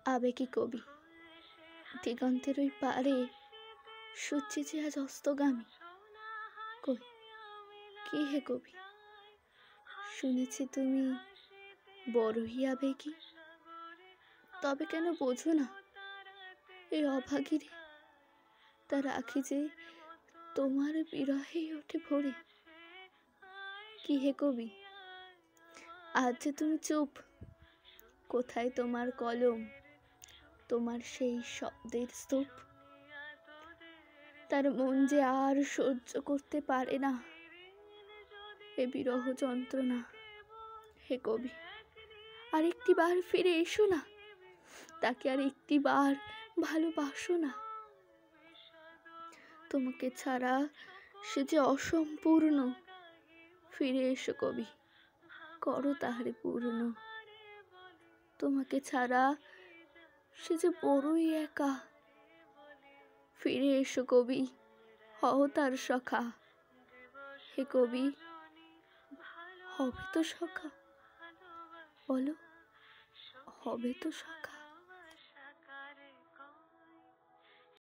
আবেগী কবি। দিগন্তের ওই পারে সূর্যি যে আজ অস্তগামী। কই, কি হে কবি, শুনেছি তুমি বড়ই আবেগী। তবে কেন বোঝো না এই অভাগীরে, তার আখি যে তোমার বিরহেই ওঠে ভরে। কি হে কবি, আজ যে তুমি চুপ, কোথায় তোমার কলম, তোমার সেই শব্দের স্তূপ। তার মন যে আর সহ্য করতে পারে না এ বিরহ যন্ত্রণা। হে কবি, আর একটি বার ফিরে এসো না, তাকে আর একটি বার ভালোবাসো না। তোমাকে ছাড়া সে যে অসম্পূর্ণ, ফিরে এসো কবি, করো তাহারে পূর্ণ। তোমাকে ছাড়া সে যে বড়ই একা, ফিরে এসো কবি, হও তার সখা। হে কবি, হবে তো সখা, বলো হবে তো সখা।